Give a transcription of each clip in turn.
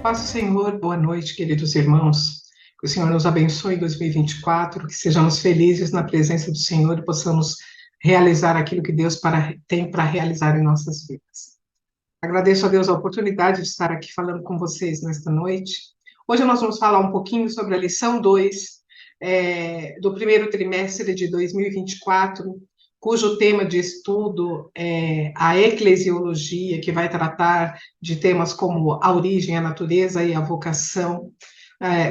Paz do Senhor, boa noite, queridos irmãos. Que o Senhor nos abençoe em 2024, que sejamos felizes na presença do Senhor e possamos realizar aquilo que Deus tem para realizar em nossas vidas. Agradeço a Deus a oportunidade de estar aqui falando com vocês nesta noite. Hoje nós vamos falar um pouquinho sobre a lição 2 do primeiro trimestre de 2024, cujo tema de estudo é a eclesiologia, que vai tratar de temas como a origem, a natureza e a vocação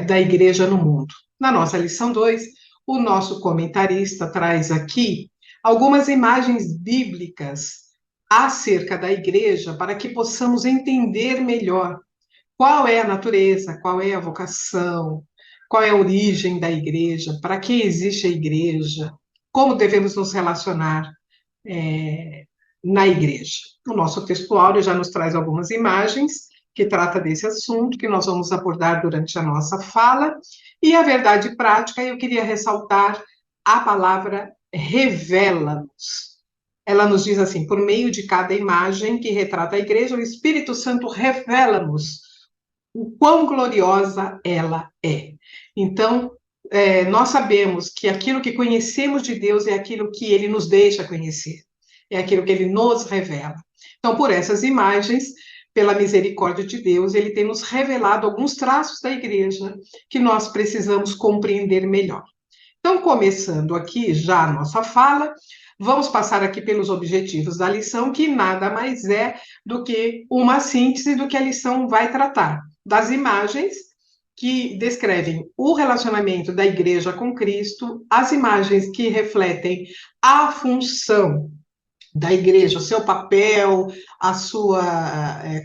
da igreja no mundo. Na nossa lição 2, o nosso comentarista traz aqui algumas imagens bíblicas acerca da igreja para que possamos entender melhor qual é a natureza, qual é a vocação, qual é a origem da igreja, para que existe a igreja, como devemos nos relacionar é, na igreja. O nosso textuário já nos traz algumas imagens que trata desse assunto, que nós vamos abordar durante a nossa fala, e a verdade prática, eu queria ressaltar a palavra revela-nos. Ela nos diz assim: por meio de cada imagem que retrata a igreja, o Espírito Santo revela-nos o quão gloriosa ela é. Então, nós sabemos que aquilo que conhecemos de Deus é aquilo que ele nos deixa conhecer, é aquilo que ele nos revela. Então, por essas imagens, pela misericórdia de Deus, ele tem nos revelado alguns traços da igreja que nós precisamos compreender melhor. Então, começando aqui já a nossa fala, vamos passar aqui pelos objetivos da lição, que nada mais é do que uma síntese do que a lição vai tratar, das imagens que descrevem o relacionamento da igreja com Cristo, as imagens que refletem a função da igreja, o seu papel,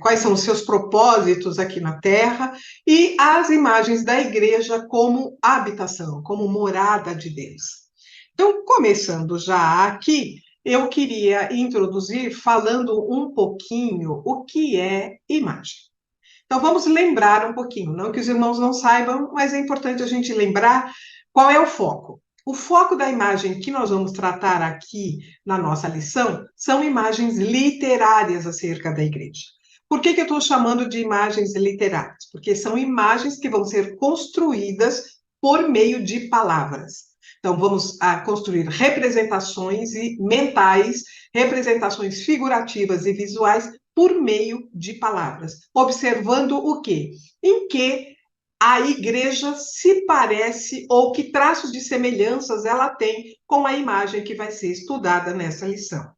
quais são os seus propósitos aqui na Terra, e as imagens da igreja como habitação, como morada de Deus. Então, começando já aqui, eu queria introduzir falando um pouquinho o que é imagem. Então, vamos lembrar um pouquinho, não que os irmãos não saibam, mas é importante a gente lembrar qual é o foco. O foco da imagem que nós vamos tratar aqui na nossa lição são imagens literárias acerca da igreja. Por que eu estou chamando de imagens literárias? Porque são imagens que vão ser construídas por meio de palavras. Então, vamos construir representações mentais, representações figurativas e visuais por meio de palavras, observando o quê? Em que a igreja se parece ou que traços de semelhanças ela tem com a imagem que vai ser estudada nessa lição.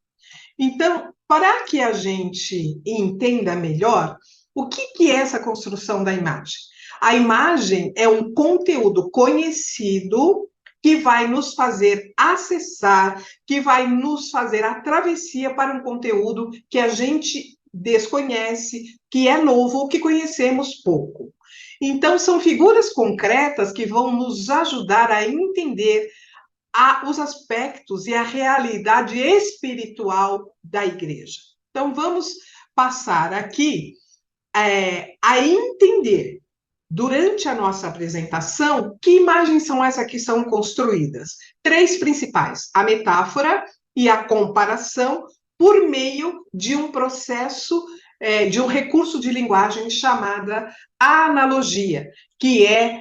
Então, para que a gente entenda melhor, o que é essa construção da imagem? A imagem é um conteúdo conhecido que vai nos fazer acessar, que vai nos fazer a travessia para um conteúdo que a gente desconhece, que é novo ou que conhecemos pouco. Então, são figuras concretas que vão nos ajudar a entender os aspectos e a realidade espiritual da igreja. Então, vamos passar aqui a entender, durante a nossa apresentação, que imagens são essas que são construídas. Três principais: a metáfora e a comparação, por meio de um processo, de um recurso de linguagem chamada analogia, que é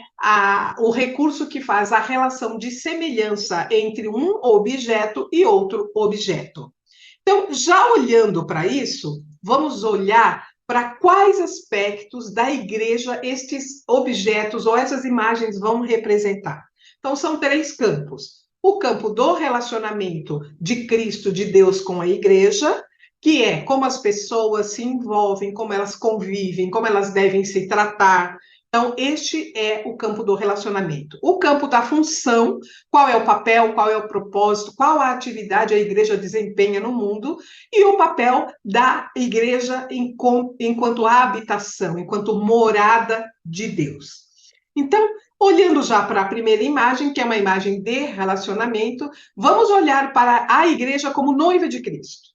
o recurso que faz a relação de semelhança entre um objeto e outro objeto. Então, já olhando para isso, vamos olhar para quais aspectos da igreja estes objetos ou essas imagens vão representar. Então, são três campos. O campo do relacionamento de Cristo, de Deus com a igreja, que é como as pessoas se envolvem, como elas convivem, como elas devem se tratar. Então, este é o campo do relacionamento. O campo da função, qual é o papel, qual é o propósito, qual a atividade a igreja desempenha no mundo, e o papel da igreja enquanto habitação, enquanto morada de Deus. Então, olhando já para a primeira imagem, que é uma imagem de relacionamento, vamos olhar para a igreja como noiva de Cristo.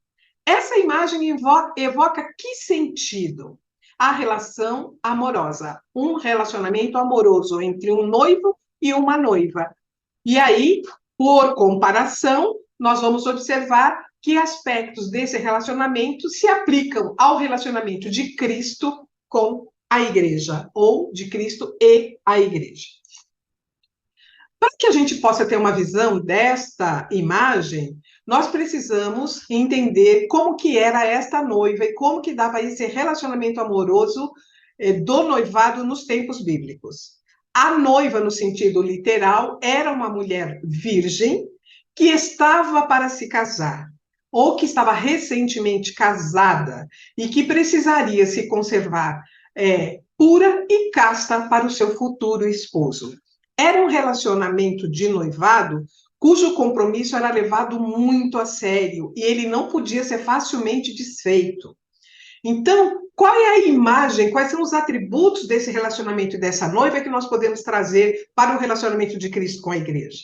Essa imagem evoca que sentido? A relação amorosa, um relacionamento amoroso entre um noivo e uma noiva. E aí, por comparação, nós vamos observar que aspectos desse relacionamento se aplicam ao relacionamento de Cristo com a igreja, ou de Cristo e a igreja. Para que a gente possa ter uma visão desta imagem, nós precisamos entender como que era esta noiva e como que dava esse relacionamento amoroso do noivado nos tempos bíblicos. A noiva, no sentido literal, era uma mulher virgem que estava para se casar, ou que estava recentemente casada e que precisaria se conservar pura e casta para o seu futuro esposo. Era um relacionamento de noivado cujo compromisso era levado muito a sério e ele não podia ser facilmente desfeito. Então, qual é a imagem, quais são os atributos desse relacionamento e dessa noiva que nós podemos trazer para o relacionamento de Cristo com a igreja?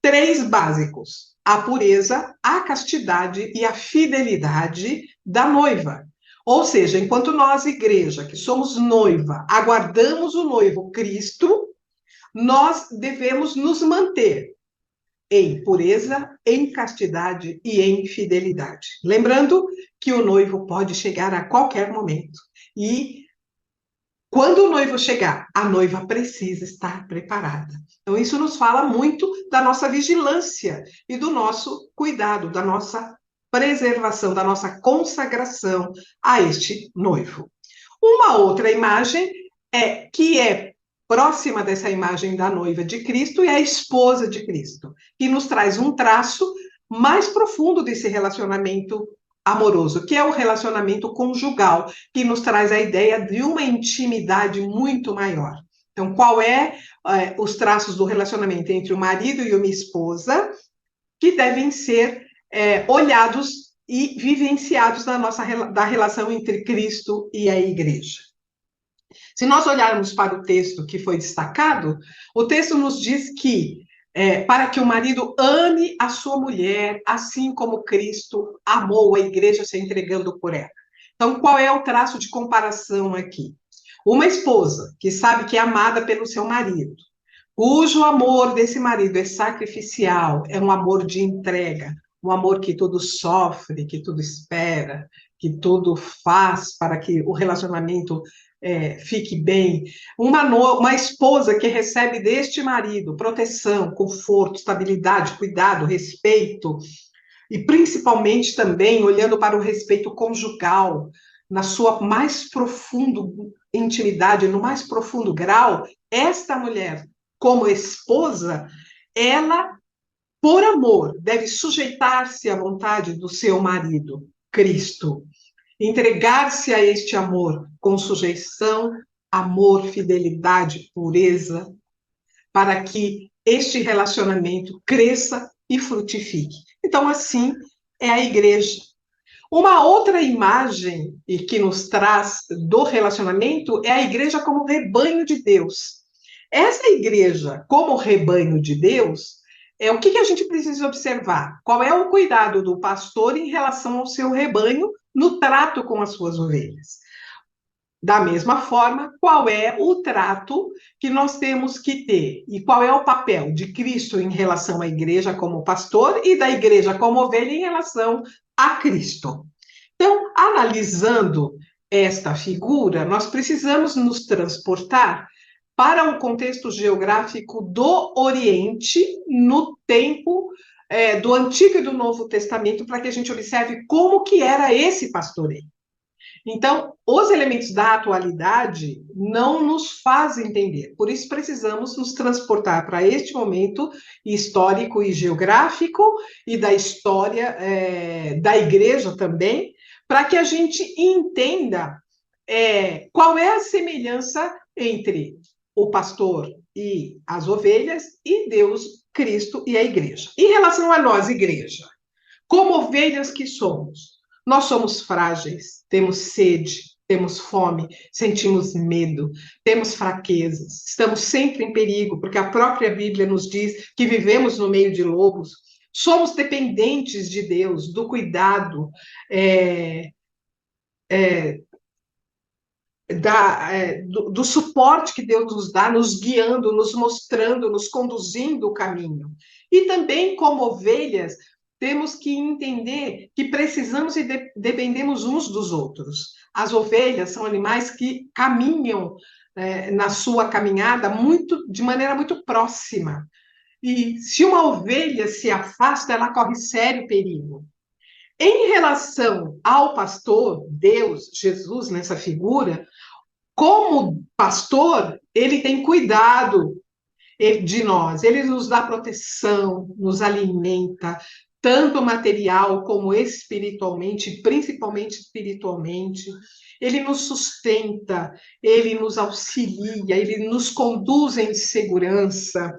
3 básicos: a pureza, a castidade e a fidelidade da noiva. Ou seja, enquanto nós, igreja, que somos noiva, aguardamos o noivo Cristo, nós devemos nos manter em pureza, em castidade e em fidelidade. Lembrando que o noivo pode chegar a qualquer momento. E quando o noivo chegar, a noiva precisa estar preparada. Então, isso nos fala muito da nossa vigilância e do nosso cuidado, da nossa preservação, da nossa consagração a este noivo. Uma outra imagem que é próxima dessa imagem da noiva de Cristo é a esposa de Cristo, que nos traz um traço mais profundo desse relacionamento amoroso, que é o relacionamento conjugal, que nos traz a ideia de uma intimidade muito maior. Então, qual os traços do relacionamento entre o marido e uma esposa que devem ser olhados e vivenciados da relação entre Cristo e a igreja? Se nós olharmos para o texto que foi destacado, o texto nos diz que para que o marido ame a sua mulher, assim como Cristo amou a igreja se entregando por ela. Então, qual é o traço de comparação aqui? Uma esposa que sabe que é amada pelo seu marido, cujo amor desse marido é sacrificial, é um amor de entrega, um amor que tudo sofre, que tudo espera, que tudo faz para que o relacionamento fique bem. Uma esposa que recebe deste marido proteção, conforto, estabilidade, cuidado, respeito, e principalmente também olhando para o respeito conjugal, na sua mais profunda intimidade, no mais profundo grau, esta mulher, como esposa, ela, por amor, deve sujeitar-se à vontade do seu marido, Cristo. Entregar-se a este amor com sujeição, amor, fidelidade, pureza, para que este relacionamento cresça e frutifique. Então, assim é a igreja. Uma outra imagem que nos traz do relacionamento é a igreja como rebanho de Deus. Essa igreja como rebanho de Deus, o que a gente precisa observar? Qual é o cuidado do pastor em relação ao seu rebanho no trato com as suas ovelhas? Da mesma forma, qual é o trato que nós temos que ter? E qual é o papel de Cristo em relação à igreja como pastor e da igreja como ovelha em relação a Cristo? Então, analisando esta figura, nós precisamos nos transportar para um contexto geográfico do Oriente, no tempo do Antigo e do Novo Testamento, para que a gente observe como que era esse pastoreio. Então, os elementos da atualidade não nos fazem entender. Por isso, precisamos nos transportar para este momento histórico e geográfico e da história da igreja também, para que a gente entenda qual é a semelhança entre o pastor e as ovelhas e Deus, Cristo e a igreja. Em relação a nós, igreja, como ovelhas que somos, nós somos frágeis, temos sede, temos fome, sentimos medo, temos fraquezas, estamos sempre em perigo, porque a própria Bíblia nos diz que vivemos no meio de lobos, somos dependentes de Deus, do cuidado, do suporte que Deus nos dá, nos guiando, nos mostrando, nos conduzindo o caminho. E também, como ovelhas, temos que entender que precisamos e dependemos uns dos outros. As ovelhas são animais que caminham na sua caminhada de maneira muito próxima. E se uma ovelha se afasta, ela corre sério perigo. Em relação ao pastor, Deus, Jesus, nessa figura, como pastor, ele tem cuidado de nós, ele nos dá proteção, nos alimenta, tanto material como espiritualmente, principalmente espiritualmente. Ele nos sustenta, ele nos auxilia, ele nos conduz em segurança.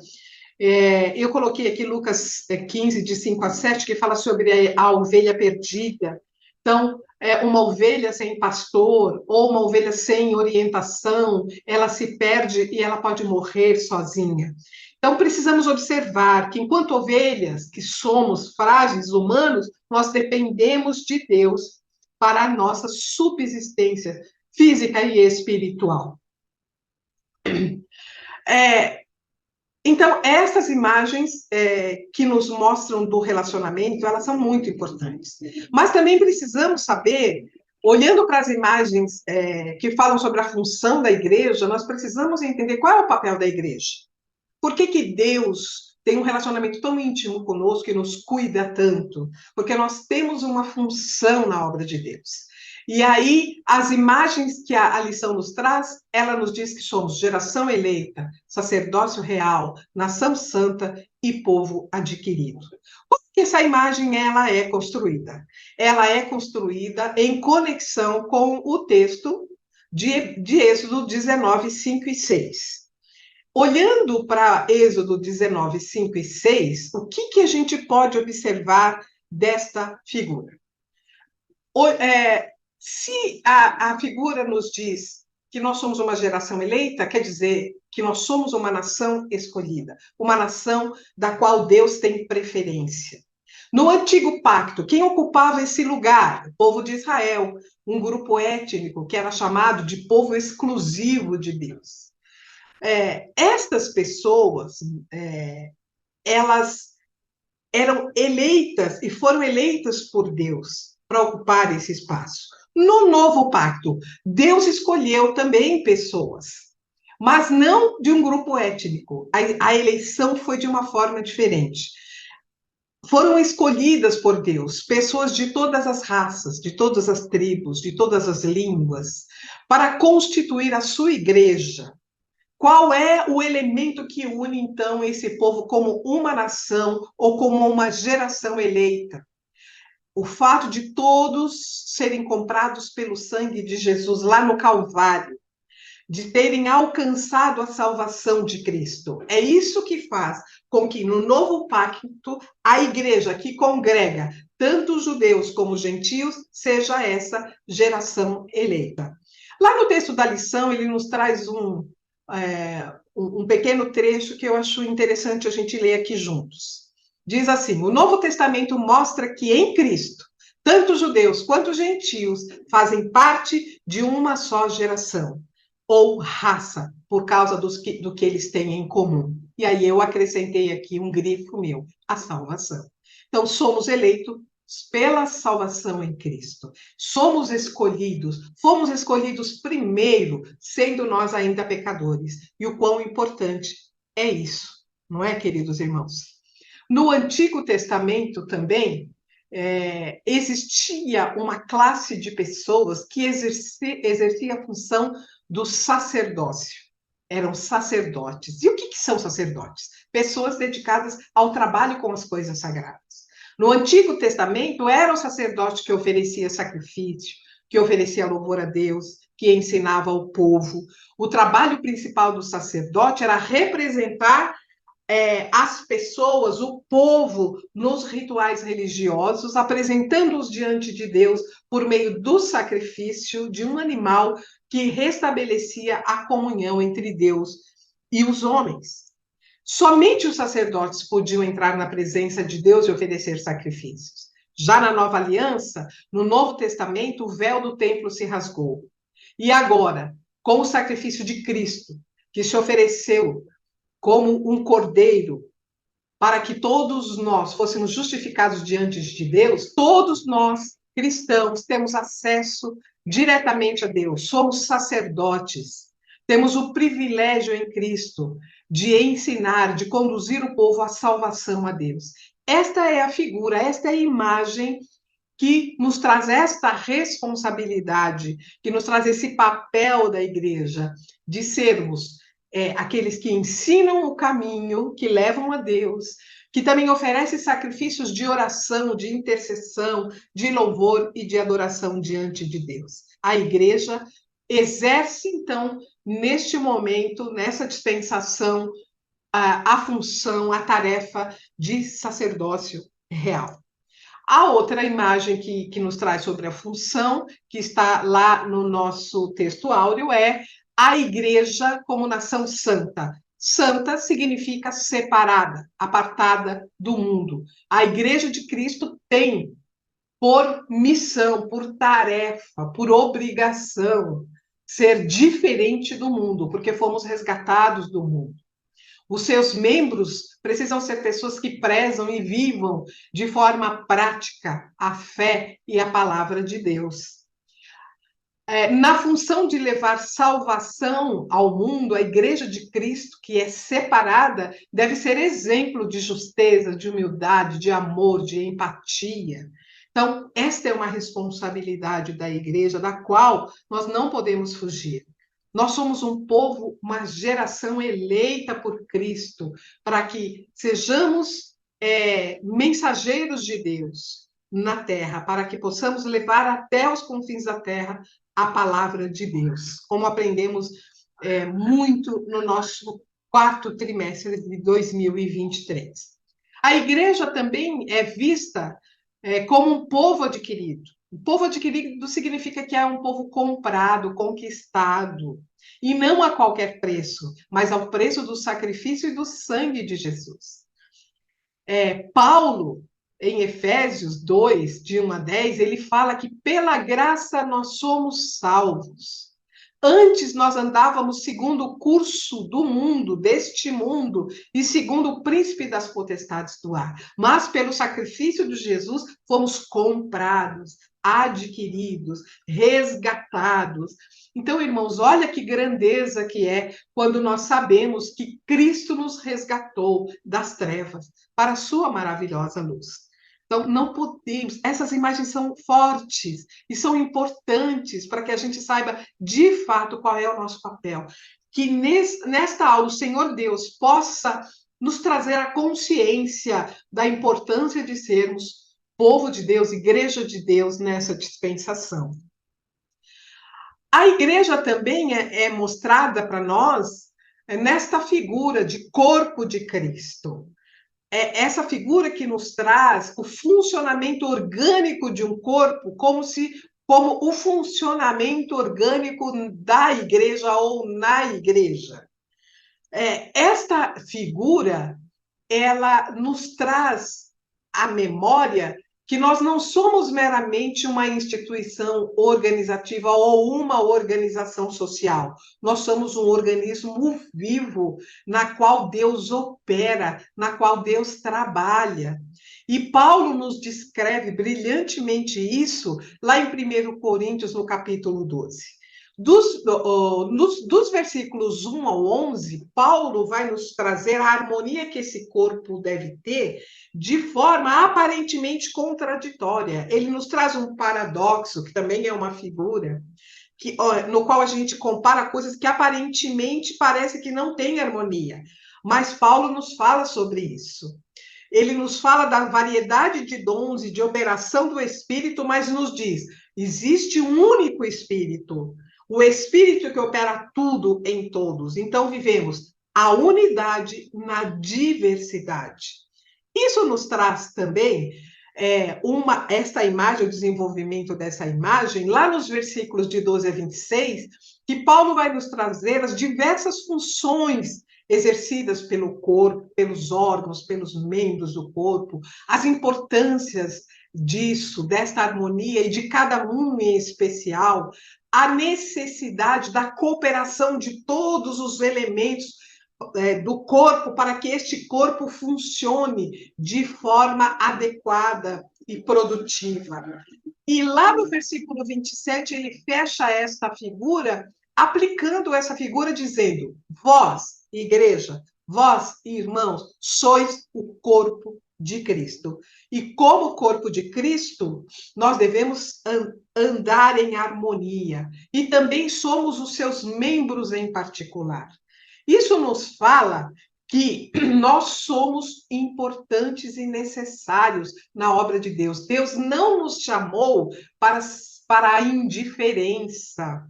Eu coloquei aqui Lucas 15, de 5 a 7, que fala sobre a ovelha perdida. Então, uma ovelha sem pastor ou uma ovelha sem orientação, ela se perde e ela pode morrer sozinha. Então, precisamos observar que, enquanto ovelhas, que somos frágeis, humanos, nós dependemos de Deus para a nossa subsistência física e espiritual. Então, essas imagens que nos mostram do relacionamento, elas são muito importantes. Mas também precisamos saber, olhando para as imagens que falam sobre a função da igreja, nós precisamos entender qual é o papel da igreja. Por que Deus tem um relacionamento tão íntimo conosco e nos cuida tanto? Porque nós temos uma função na obra de Deus. E aí, as imagens que a lição nos traz, ela nos diz que somos geração eleita, sacerdócio real, nação santa e povo adquirido. Como que essa imagem ela é construída? Ela é construída em conexão com o texto de Êxodo 19, 5 e 6. Olhando para Êxodo 19, 5 e 6, o que a gente pode observar desta figura? Se a figura nos diz que nós somos uma geração eleita, quer dizer que nós somos uma nação escolhida, uma nação da qual Deus tem preferência. No Antigo Pacto, quem ocupava esse lugar? O povo de Israel, um grupo étnico que era chamado de povo exclusivo de Deus. Estas pessoas, elas eram eleitas e foram eleitas por Deus para ocupar esse espaço. No Novo Pacto, Deus escolheu também pessoas, mas não de um grupo étnico. A eleição foi de uma forma diferente. Foram escolhidas por Deus pessoas de todas as raças, de todas as tribos, de todas as línguas, para constituir a sua igreja. Qual é o elemento que une, então, esse povo como uma nação ou como uma geração eleita? O fato de todos serem comprados pelo sangue de Jesus lá no Calvário, de terem alcançado a salvação de Cristo. É isso que faz com que no novo pacto a igreja que congrega tanto judeus como gentios seja essa geração eleita. Lá no texto da lição, ele nos traz um pequeno trecho que eu acho interessante a gente ler aqui juntos. Diz assim: o Novo Testamento mostra que em Cristo, tanto judeus quanto gentios fazem parte de uma só geração, ou raça, por causa do que eles têm em comum. E aí eu acrescentei aqui um grifo meu, a salvação. Então, somos eleitos pela salvação em Cristo. Fomos escolhidos primeiro, sendo nós ainda pecadores. E o quão importante é isso, não é, queridos irmãos? No Antigo Testamento também, existia uma classe de pessoas que exercia a função do sacerdócio. Eram sacerdotes. E o que são sacerdotes? Pessoas dedicadas ao trabalho com as coisas sagradas. No Antigo Testamento, era o sacerdote que oferecia sacrifício, que oferecia louvor a Deus, que ensinava ao povo. O trabalho principal do sacerdote era representar as pessoas, o povo, nos rituais religiosos, apresentando-os diante de Deus por meio do sacrifício de um animal que restabelecia a comunhão entre Deus e os homens. Somente os sacerdotes podiam entrar na presença de Deus e oferecer sacrifícios. Já na Nova Aliança, no Novo Testamento, o véu do templo se rasgou. E agora, com o sacrifício de Cristo, que se ofereceu como um cordeiro, para que todos nós fôssemos justificados diante de Deus, todos nós cristãos, temos acesso diretamente a Deus, somos sacerdotes, temos o privilégio em Cristo de ensinar, de conduzir o povo à salvação a Deus. Esta é a figura, esta é a imagem que nos traz esta responsabilidade, que nos traz esse papel da igreja, de sermos aqueles que ensinam o caminho, que levam a Deus, que também oferecem sacrifícios de oração, de intercessão, de louvor e de adoração diante de Deus. A igreja exerce, então, neste momento, nessa dispensação, a função, a tarefa de sacerdócio real. A outra imagem que nos traz sobre a função, que está lá no nosso texto áureo, é a igreja como nação santa. Santa significa separada, apartada do mundo. A igreja de Cristo tem por missão, por tarefa, por obrigação, ser diferente do mundo, porque fomos resgatados do mundo. Os seus membros precisam ser pessoas que prezam e vivam de forma prática a fé e a palavra de Deus. Na função de levar salvação ao mundo, a Igreja de Cristo, que é separada, deve ser exemplo de justeza, de humildade, de amor, de empatia. Então, esta é uma responsabilidade da Igreja, da qual nós não podemos fugir. Nós somos um povo, uma geração eleita por Cristo, para que sejamos mensageiros de Deus na terra, para que possamos levar até os confins da terra a palavra de Deus, como aprendemos muito no nosso quarto trimestre de 2023. A igreja também é vista como um povo adquirido. O povo adquirido significa que é um povo comprado, conquistado, e não a qualquer preço, mas ao preço do sacrifício e do sangue de Jesus. Paulo, em Efésios 2, de 1 a 10, ele fala que pela graça nós somos salvos. Antes nós andávamos segundo o curso do mundo, deste mundo, e segundo o príncipe das potestades do ar. Mas pelo sacrifício de Jesus fomos comprados, adquiridos, resgatados. Então, irmãos, olha que grandeza que é quando nós sabemos que Cristo nos resgatou das trevas para a sua maravilhosa luz. Então, não podemos, essas imagens são fortes e são importantes para que a gente saiba de fato qual é o nosso papel. Que nesta aula o Senhor Deus possa nos trazer a consciência da importância de sermos povo de Deus, igreja de Deus nessa dispensação. A igreja também é mostrada para nós nesta figura de corpo de Cristo. É essa figura que nos traz o funcionamento orgânico de um corpo como o funcionamento orgânico da igreja ou na igreja. Esta figura, ela nos traz à memória que nós não somos meramente uma instituição organizativa ou uma organização social. Nós somos um organismo vivo na qual Deus opera, na qual Deus trabalha. E Paulo nos descreve brilhantemente isso lá em 1 Coríntios, no capítulo 12. Dos versículos 1 ao 11, Paulo vai nos trazer a harmonia que esse corpo deve ter de forma aparentemente contraditória. Ele nos traz um paradoxo, que também é uma figura, no qual a gente compara coisas que aparentemente parece que não têm harmonia. Mas Paulo nos fala sobre isso. Ele nos fala da variedade de dons e de operação do Espírito, mas nos diz, existe um único Espírito, o Espírito que opera tudo em todos. Então, vivemos a unidade na diversidade. Isso nos traz também esta imagem, o desenvolvimento dessa imagem, lá nos versículos de 12 a 26, que Paulo vai nos trazer as diversas funções exercidas pelo corpo, pelos órgãos, pelos membros do corpo, as importâncias disso, desta harmonia e de cada um em especial, a necessidade da cooperação de todos os elementos do corpo para que este corpo funcione de forma adequada e produtiva. E lá no versículo 27, ele fecha esta figura, aplicando essa figura, dizendo: vós, igreja, vós, irmãos, sois o corpo de Cristo. E como corpo de Cristo, nós devemos andar em harmonia. E também somos os seus membros em particular. Isso nos fala que nós somos importantes e necessários na obra de Deus. Deus não nos chamou para a indiferença.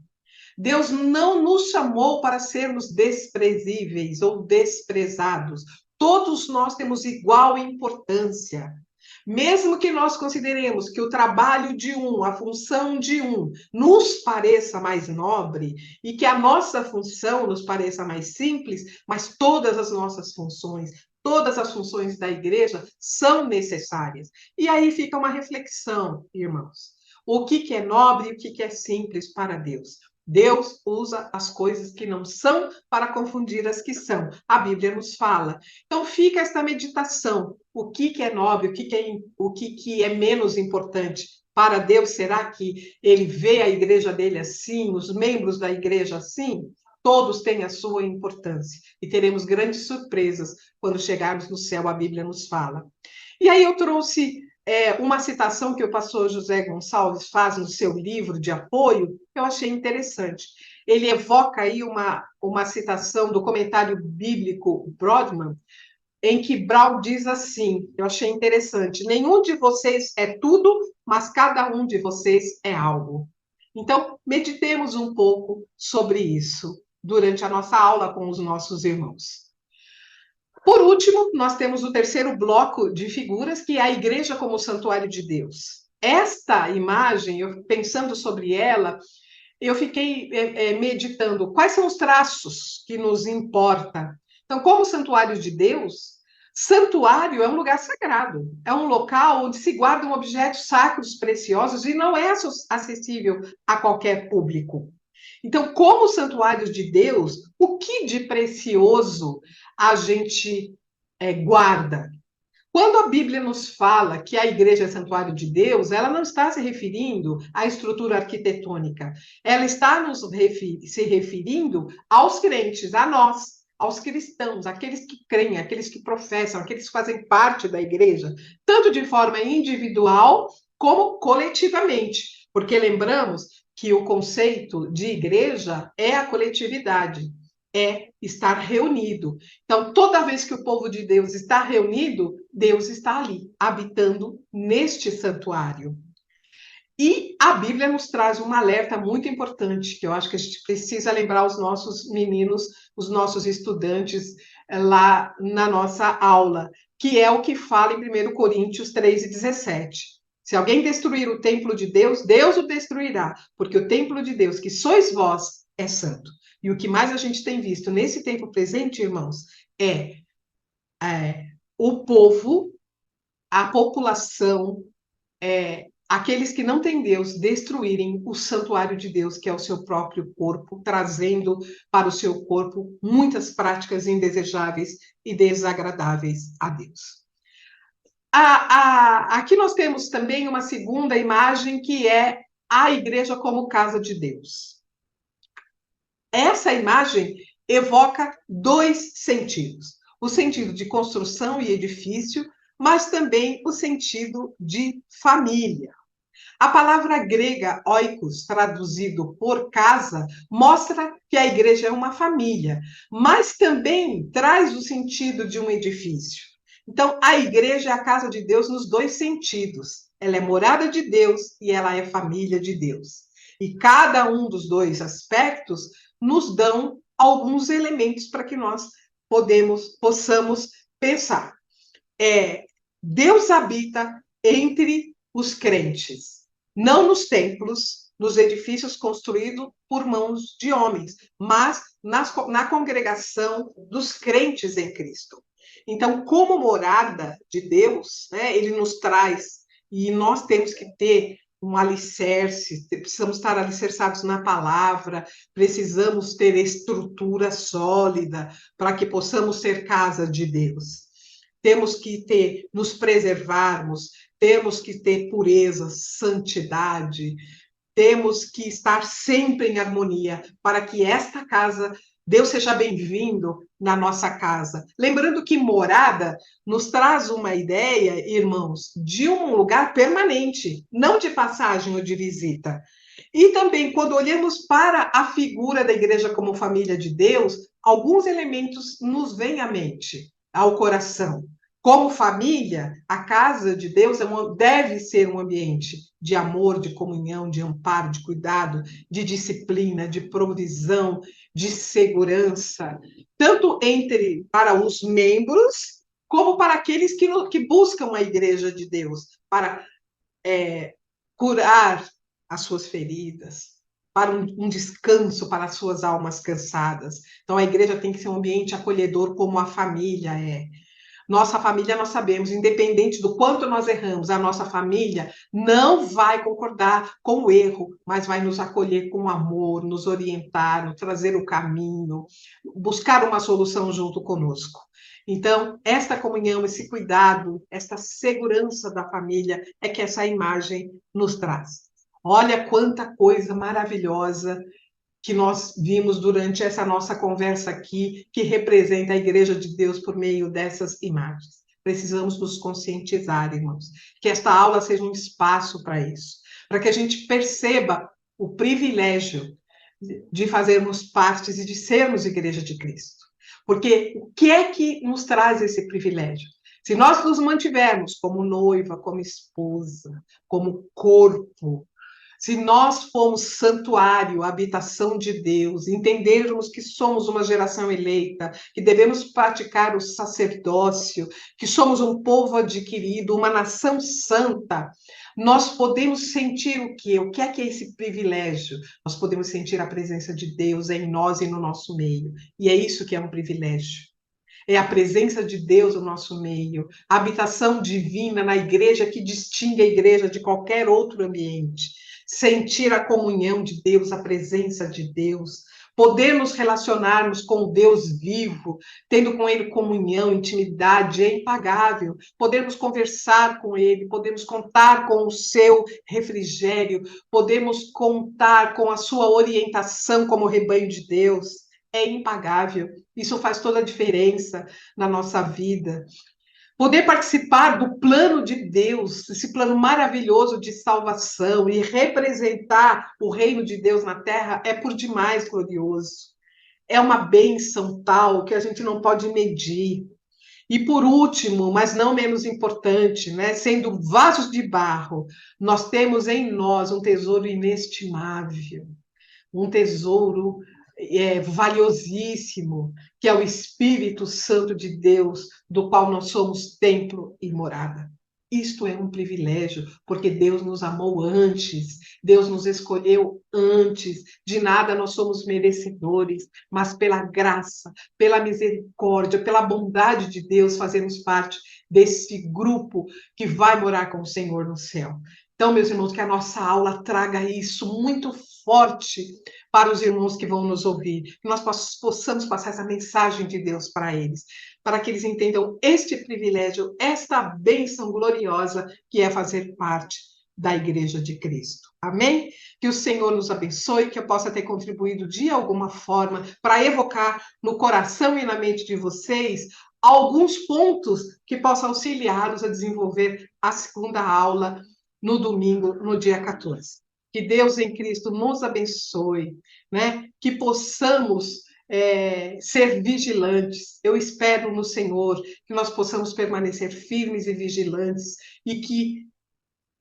Deus não nos chamou para sermos desprezíveis ou desprezados. Todos nós temos igual importância. Mesmo que nós consideremos que o trabalho de um, a função de um, nos pareça mais nobre e que a nossa função nos pareça mais simples, mas todas as nossas funções, todas as funções da igreja são necessárias. E aí fica uma reflexão, irmãos. O que é nobre e o que é simples para Deus? Deus usa as coisas que não são para confundir as que são. A Bíblia nos fala. Então fica esta meditação. O que é nobre, o que é menos importante para Deus? Será que ele vê a igreja dele assim, os membros da igreja assim? Todos têm a sua importância. E teremos grandes surpresas quando chegarmos no céu, a Bíblia nos fala. E aí eu trouxe uma citação que o pastor José Gonçalves faz no seu livro de apoio, que eu achei interessante. Ele evoca aí uma citação do comentário bíblico Brodmann, em que Brown diz assim, eu achei interessante: nenhum de vocês é tudo, mas cada um de vocês é algo. Então, meditemos um pouco sobre isso durante a nossa aula com os nossos irmãos. Por último, nós temos o terceiro bloco de figuras, que é a igreja como santuário de Deus. Esta imagem, eu pensando sobre ela, eu fiquei meditando quais são os traços que nos importa. Então, como santuário de Deus, santuário é um lugar sagrado, é um local onde se guardam objetos sacros preciosos e não é acessível a qualquer público. Então, como santuários de Deus, o que de precioso a gente guarda? Quando a Bíblia nos fala que a igreja é santuário de Deus, ela não está se referindo à estrutura arquitetônica, ela está se referindo aos crentes, a nós, aos cristãos, aqueles que creem, aqueles que professam, aqueles que fazem parte da igreja, tanto de forma individual como coletivamente, porque lembramos que o conceito de igreja é a coletividade, é estar reunido. Então, toda vez que o povo de Deus está reunido, Deus está ali, habitando neste santuário. E a Bíblia nos traz um alerta muito importante, que eu acho que a gente precisa lembrar os nossos meninos, os nossos estudantes lá na nossa aula, que é o que fala em 1 Coríntios 3:17. Se alguém destruir o templo de Deus, Deus o destruirá, porque o templo de Deus, que sois vós, é santo. E o que mais a gente tem visto nesse tempo presente, irmãos, é o povo, a população, aqueles que não têm Deus, destruírem o santuário de Deus, que é o seu próprio corpo, trazendo para o seu corpo muitas práticas indesejáveis e desagradáveis a Deus. Aqui nós temos também uma segunda imagem, que é a igreja como casa de Deus. Essa imagem evoca dois sentidos: o sentido de construção e edifício, mas também o sentido de família. A palavra grega oikos, traduzido por casa, mostra que a igreja é uma família, mas também traz o sentido de um edifício. Então, a igreja é a casa de Deus nos dois sentidos. Ela é morada de Deus e ela é família de Deus. E cada um dos dois aspectos nos dão alguns elementos para que nós possamos pensar. Deus habita entre os crentes, não nos templos, nos edifícios construídos por mãos de homens, mas na congregação dos crentes em Cristo. Então, como morada de Deus, né, ele nos traz, e nós temos que ter um alicerce, precisamos estar alicerçados na palavra, precisamos ter estrutura sólida para que possamos ser casa de Deus. Temos que nos preservarmos, temos que ter pureza, santidade, temos que estar sempre em harmonia para que esta casa, Deus seja bem-vindo na nossa casa. Lembrando que morada nos traz uma ideia, irmãos, de um lugar permanente, não de passagem ou de visita. E também, quando olhamos para a figura da igreja como família de Deus, alguns elementos nos vêm à mente, ao coração. Como família, a casa de Deus deve ser um ambiente de amor, de comunhão, de amparo, de cuidado, de disciplina, de provisão, de segurança, tanto entre para os membros, como para aqueles que buscam a igreja de Deus, para curar as suas feridas, para um descanso para as suas almas cansadas. Então, a igreja tem que ser um ambiente acolhedor, como a família é. Nossa família, nós sabemos, independente do quanto nós erramos, a nossa família não vai concordar com o erro, mas vai nos acolher com amor, nos orientar, nos trazer o caminho, buscar uma solução junto conosco. Então, esta comunhão, esse cuidado, esta segurança da família é que essa imagem nos traz. Olha quanta coisa maravilhosa que nós vimos durante essa nossa conversa aqui, que representa a Igreja de Deus por meio dessas imagens. Precisamos nos conscientizar, irmãos, que esta aula seja um espaço para isso, para que a gente perceba o privilégio de fazermos partes e de sermos Igreja de Cristo. Porque o que é que nos traz esse privilégio? Se nós nos mantivermos como noiva, como esposa, como corpo, se nós formos santuário, habitação de Deus, entendermos que somos uma geração eleita, que devemos praticar o sacerdócio, que somos um povo adquirido, uma nação santa, nós podemos sentir o quê? O que é esse privilégio? Nós podemos sentir a presença de Deus em nós e no nosso meio. E é isso que é um privilégio. É a presença de Deus no nosso meio, a habitação divina na igreja que distingue a igreja de qualquer outro ambiente. Sentir a comunhão de Deus, a presença de Deus, poder nos relacionarmos com o Deus vivo, tendo com Ele comunhão, intimidade, é impagável. Podermos conversar com Ele, podemos contar com o seu refrigério, podemos contar com a sua orientação como rebanho de Deus. É impagável. Isso faz toda a diferença na nossa vida. Poder participar do plano de Deus, esse plano maravilhoso de salvação e representar o reino de Deus na terra é por demais glorioso. É uma bênção tal que a gente não pode medir. E por último, mas não menos importante, né, sendo vasos de barro, nós temos em nós um tesouro inestimável, um tesouro valiosíssimo, que é o Espírito Santo de Deus, do qual nós somos templo e morada. Isto é um privilégio, porque Deus nos amou antes, Deus nos escolheu antes, de nada nós somos merecedores, mas pela graça, pela misericórdia, pela bondade de Deus, fazemos parte desse grupo que vai morar com o Senhor no céu. Então, meus irmãos, que a nossa aula traga isso muito forte para os irmãos que vão nos ouvir, que nós possamos passar essa mensagem de Deus para eles, para que eles entendam este privilégio, esta bênção gloriosa que é fazer parte da Igreja de Cristo. Amém? Que o Senhor nos abençoe, que eu possa ter contribuído de alguma forma para evocar no coração e na mente de vocês alguns pontos que possam auxiliá-los a desenvolver a segunda aula no domingo, no dia 14. Que Deus em Cristo nos abençoe, né? Que possamos ser vigilantes. Eu espero no Senhor que nós possamos permanecer firmes e vigilantes e que,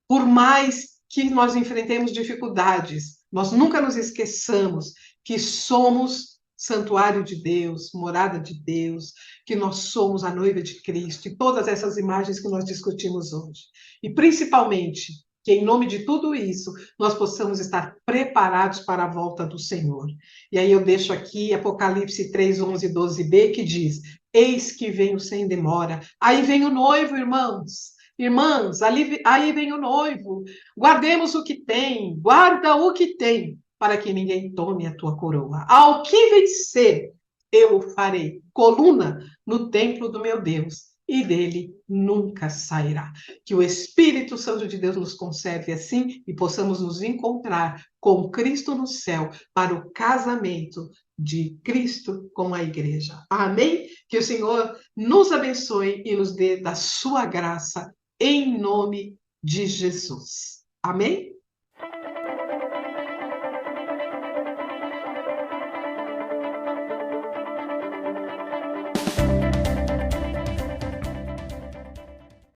por mais que nós enfrentemos dificuldades, nós nunca nos esqueçamos que somos santuário de Deus, morada de Deus, que nós somos a noiva de Cristo, e todas essas imagens que nós discutimos hoje. E principalmente, que em nome de tudo isso, nós possamos estar preparados para a volta do Senhor. E aí eu deixo aqui Apocalipse 3, 11, 12b, que diz: eis que venho sem demora. Aí vem o noivo, irmãos. Irmãs, aí vem o noivo. Guardemos o que tem, guarda o que tem, para que ninguém tome a tua coroa. Ao que vencer, eu o farei coluna no templo do meu Deus, e dele nunca sairá. Que o Espírito Santo de Deus nos conserve assim e possamos nos encontrar com Cristo no céu para o casamento de Cristo com a igreja. Amém? Que o Senhor nos abençoe e nos dê da sua graça em nome de Jesus. Amém?